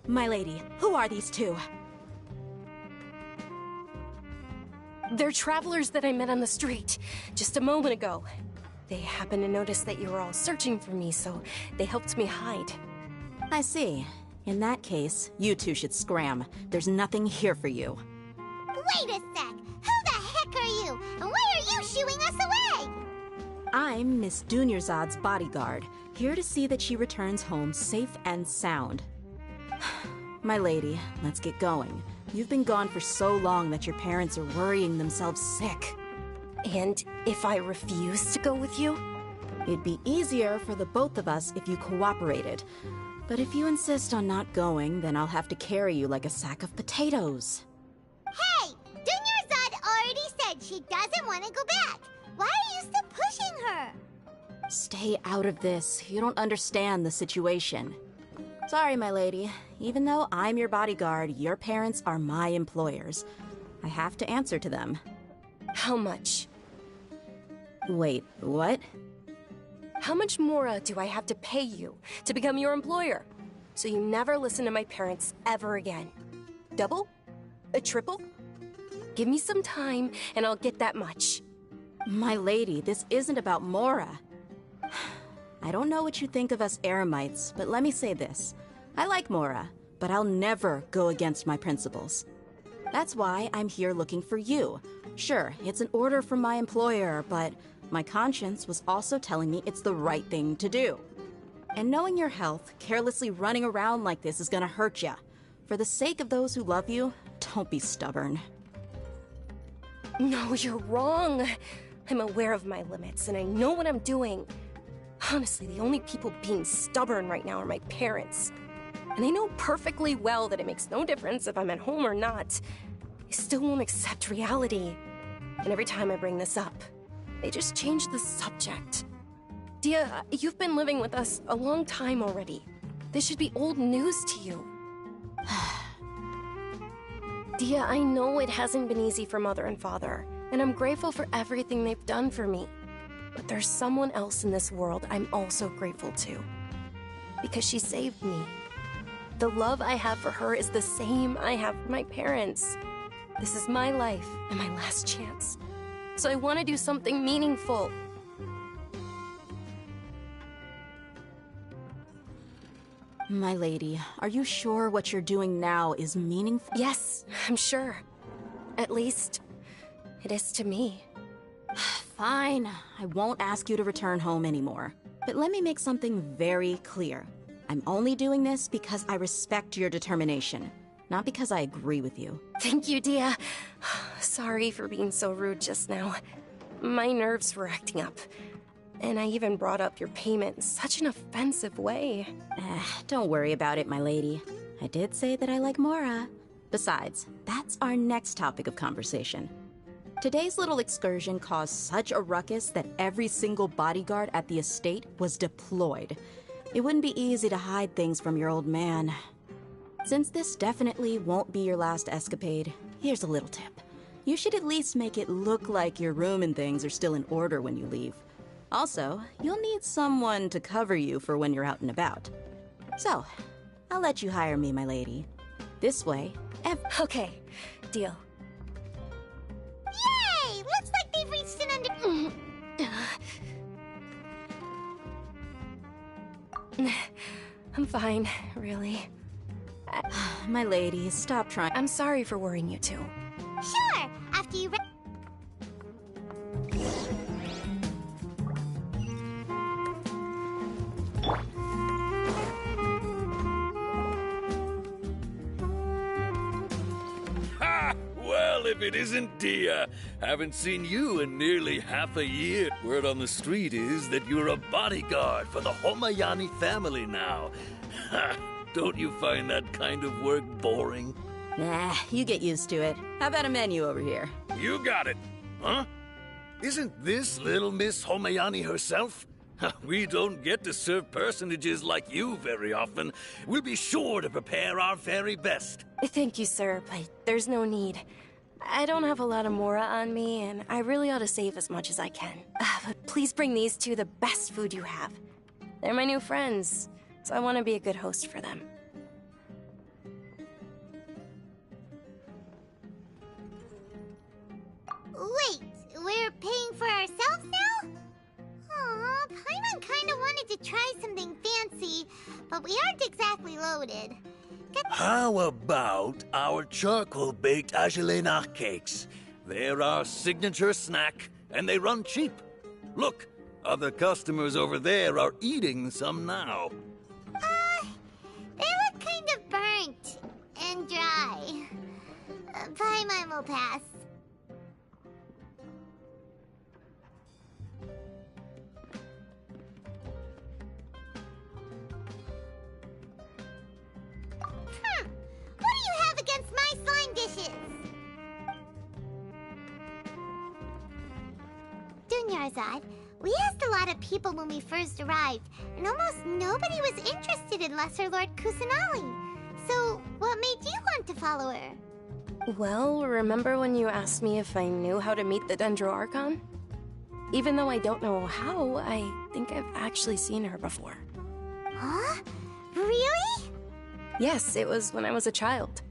My lady, who are these two? They're travelers that I met on the street just a moment ago. They happened to notice that you were all searching for me, so they helped me hide. I see. In that case, you two should scram. There's nothing here for you. Wait a sec! Who the heck are you? And why are you shooing us away? I'm Miss Dunyarzad's bodyguard, here to see that she returns home safe and sound. My lady, let's get going. You've been gone for so long that your parents are worrying themselves sick. And if I refuse to go with you? It'd be easier for the both of us if you cooperated. But if you insist on not going, then I'll have to carry you like a sack of potatoes. Hey! Dunyarzad already said she doesn't want to go back. Why are you still pushing her? Stay out of this. You don't understand the situation. Sorry, my lady. Even though I'm your bodyguard, your parents are my employers. I have to answer to them. How much? Wait, what? How much more do I have to pay you to become your employer? So you never listen to my parents ever again. Double? A triple? Give me some time and I'll get that much. My lady, this isn't about Mora. I don't know what you think of us Eremites, but let me say this. I like Mora, but I'll never go against my principles. That's why I'm here looking for you. Sure, it's an order from my employer, but my conscience was also telling me it's the right thing to do. And knowing your health, carelessly running around like this is gonna hurt ya. For the sake of those who love you, don't be stubborn. No, you're wrong. I'm aware of my limits and I know what I'm doing. Honestly, the only people being stubborn right now are my parents. And they know perfectly well that it makes no difference if I'm at home or not. They still won't accept reality. And every time I bring this up, they just change the subject. Dia, you've been living with us a long time already. This should be old news to you. Dia, I know it hasn't been easy for Mother and Father, and I'm grateful for everything they've done for me. But there's someone else in this world I'm also grateful to. Because she saved me. The love I have for her is the same I have for my parents. This is my life and my last chance. So I want to do something meaningful. My lady, are you sure what you're doing now is meaningful? Yes, I'm sure. At least, it is to me. Fine, I won't ask you to return home anymore. But let me make something very clear. I'm only doing this because I respect your determination, not because I agree with you. Thank you, Dia. Sorry for being so rude just now. My nerves were acting up. And I even brought up your payment in such an offensive way. Don't worry about it, my lady. I did say that I like Mora. Besides, that's our next topic of conversation. Today's little excursion caused such a ruckus that every single bodyguard at the estate was deployed. It wouldn't be easy to hide things from your old man. Since this definitely won't be your last escapade, here's a little tip. You should at least make it look like your room and things are still in order when you leave. Also, you'll need someone to cover you for when you're out and about. So, I'll let you hire me, my lady. This way, Okay, deal. Yay! Looks like they've reached an I'm fine, really. My lady, stop trying. I'm sorry for worrying you too. Sure! After you Ha! Well, if it isn't Dia. Haven't seen you in nearly half a year. Word on the street is that you're a bodyguard for the Homayani family now. Ha! Don't you find that kind of work boring? Nah, you get used to it. How about a menu over here? You got it. Huh? Isn't this little Miss Homayani herself? We don't get to serve personages like you very often. We'll be sure to prepare our very best. Thank you, sir, but there's no need. I don't have a lot of Mora on me, and I really ought to save as much as I can. But please bring these two the best food you have. They're my new friends, so I want to be a good host for them. try something fancy, but we aren't exactly loaded. How about our charcoal-baked Agelena cakes? They're our signature snack, and they run cheap. Look, other customers over there are eating some now. They look kind of burnt and dry. Paimon will pass. What do you have against my slime dishes? Dunyarzad, we asked a lot of people when we first arrived, and almost nobody was interested in Lesser Lord Kusanali. So, what made you want to follow her? Well, remember when you asked me if I knew how to meet the Dendro Archon? Even though I don't know how, I think I've actually seen her before. Huh? Really? Yes, it was when I was a child.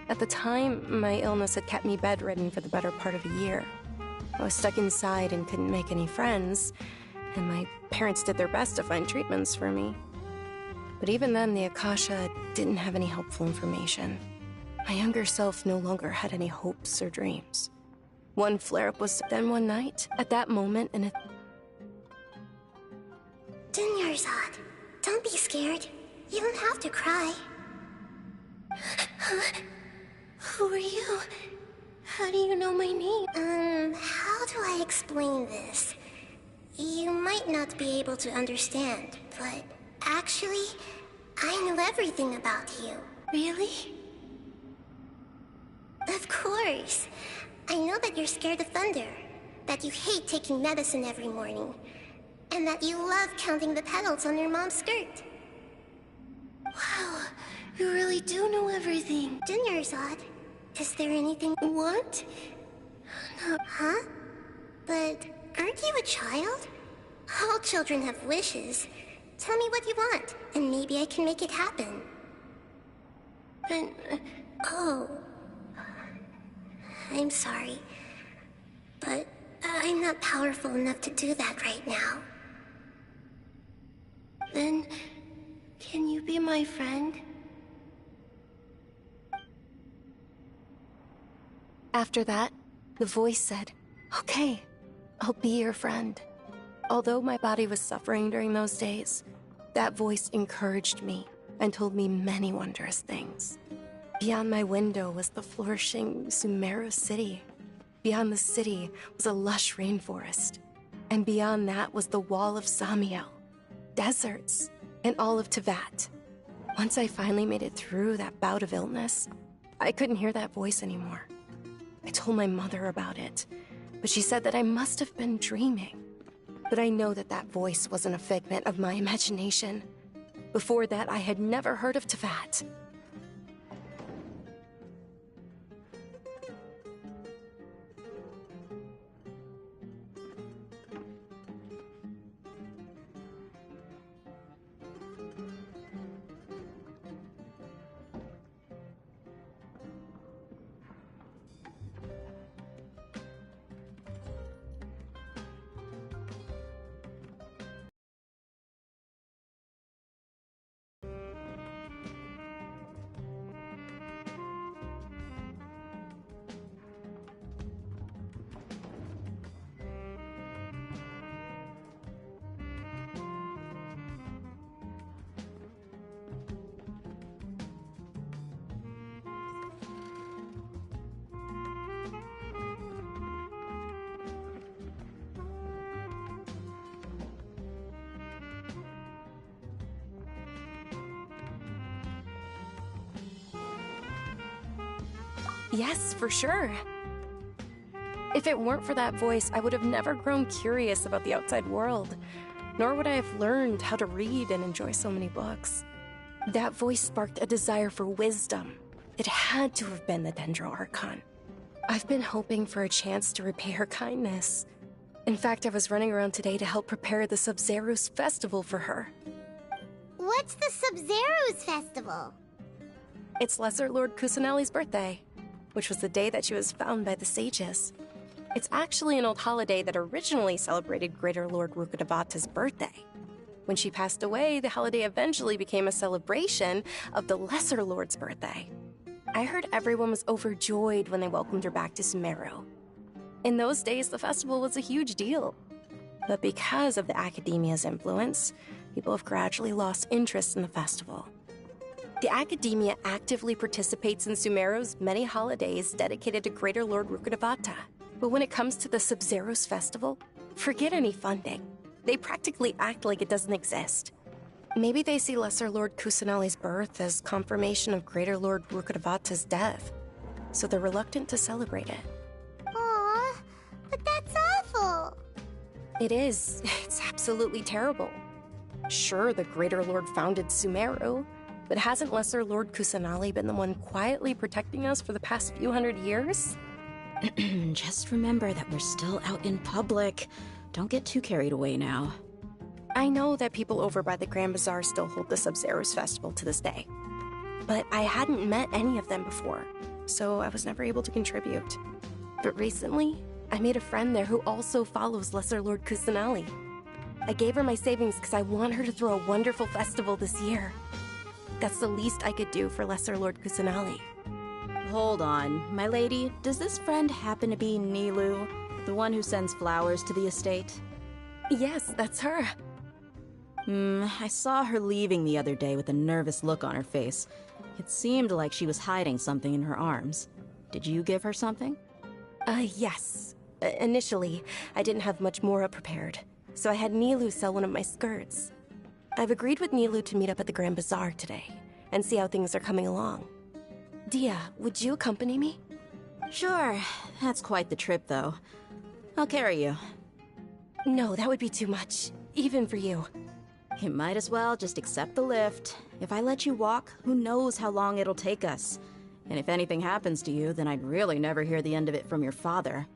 At the time, my illness had kept me bedridden for the better part of a year. I was stuck inside and couldn't make any friends, and my parents did their best to find treatments for me. But even then, the Akasha didn't have any helpful information. My younger self no longer had any hopes or dreams. One flare-up was then one night, at that moment, and it... Dunyarzad, don't be scared. You don't have to cry. Who are you? How do you know my name? How do I explain this? You might not be able to understand, but actually, I know everything about you. Really? Of course. I know that you're scared of thunder, that you hate taking medicine every morning, and that you love counting the petals on your mom's skirt. Wow, you really do know everything. Dunyarzad, is there anything... What? No. Huh? But aren't you a child? All children have wishes. Tell me what you want, and maybe I can make it happen. But... Oh. I'm sorry. But I'm not powerful enough to do that right now. Then... can you be my friend? After that, the voice said, "Okay, I'll be your friend." Although my body was suffering during those days, that voice encouraged me and told me many wondrous things. Beyond my window was the flourishing Sumeru city. Beyond the city was a lush rainforest. And beyond that was the wall of Samiel, deserts, and all of Tevat. Once I finally made it through that bout of illness, I couldn't hear that voice anymore. I told my mother about it, but she said that I must have been dreaming. But I know that that voice wasn't a figment of my imagination. Before that, I had never heard of Tevat. Yes, for sure. If it weren't for that voice, I would have never grown curious about the outside world, nor would I have learned how to read and enjoy so many books. That voice sparked a desire for wisdom. It had to have been the Dendro Archon. I've been hoping for a chance to repay her kindness. In fact, I was running around today to help prepare the Sub-Zerus festival for her. What's the Sub-Zerus festival? It's Lesser Lord Kusanali's birthday, which was the day that she was found by the sages. It's actually an old holiday that originally celebrated Greater Lord Rukkhadevata's birthday. When she passed away, the holiday eventually became a celebration of the Lesser Lord's birthday. I heard everyone was overjoyed when they welcomed her back to Sumeru. In those days, the festival was a huge deal. But because of the Academia's influence, people have gradually lost interest in the festival. The Academia actively participates in Sumeru's many holidays dedicated to Greater Lord Rukkhadevata. But when it comes to the Sub-Zero's festival, forget any funding. They practically act like it doesn't exist. Maybe they see Lesser Lord Kusanali's birth as confirmation of Greater Lord Rukkhadevata's death, so they're reluctant to celebrate it. Aw, but that's awful. It is. It's absolutely terrible. Sure, the Greater Lord founded Sumeru, but hasn't Lesser Lord Kusanali been the one quietly protecting us for the past few hundred years? Just remember that we're still out in public. Don't get too carried away now. I know that people over by the Grand Bazaar still hold the Sub-Zero's festival to this day. But I hadn't met any of them before, so I was never able to contribute. But recently, I made a friend there who also follows Lesser Lord Kusanali. I gave her my savings because I want her to throw a wonderful festival this year. That's the least I could do for Lesser Lord Kusanali. Hold on, my lady. Does this friend happen to be Nilu, the one who sends flowers to the estate? Yes, that's her. I saw her leaving the other day with a nervous look on her face. It seemed like she was hiding something in her arms. Did you give her something? Yes. Initially, I didn't have much Mora prepared, so I had Nilu sell one of my skirts. I've agreed with Nilu to meet up at the Grand Bazaar today, and see how things are coming along. Dia, would you accompany me? Sure. That's quite the trip, though. I'll carry you. No, that would be too much, even for you. You might as well just accept the lift. If I let you walk, who knows how long it'll take us. And if anything happens to you, then I'd really never hear the end of it from your father.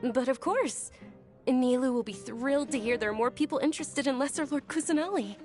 But of course, Emilu will be thrilled to hear there are more people interested in Lesser Lord Kusanali.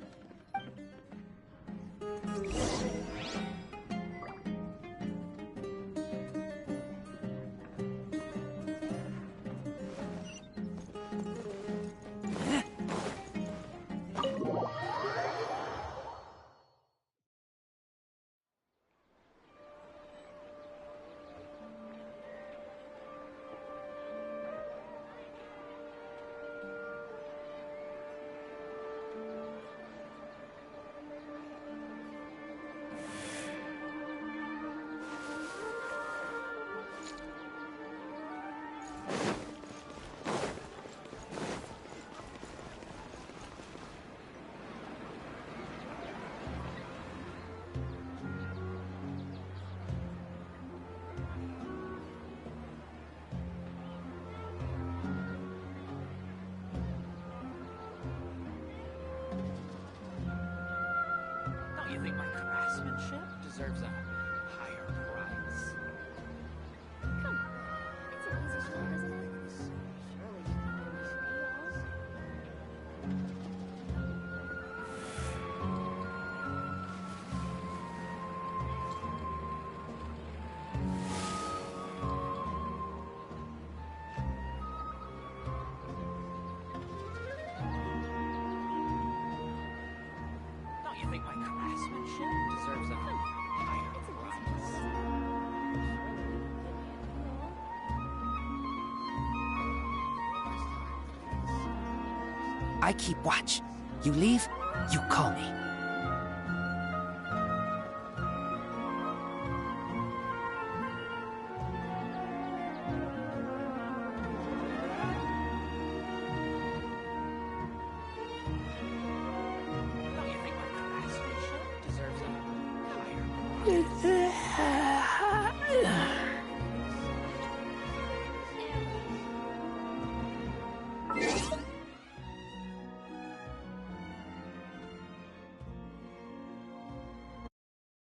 Don't you think my craftsmanship deserves a higher price? Come on. It's an easy sword, isn't it? Surely you can do this Don't you think my craftsmanship deserves a higher price? I keep watch. You leave, you call me. Don't you think my craftsmanship deserves a higher price?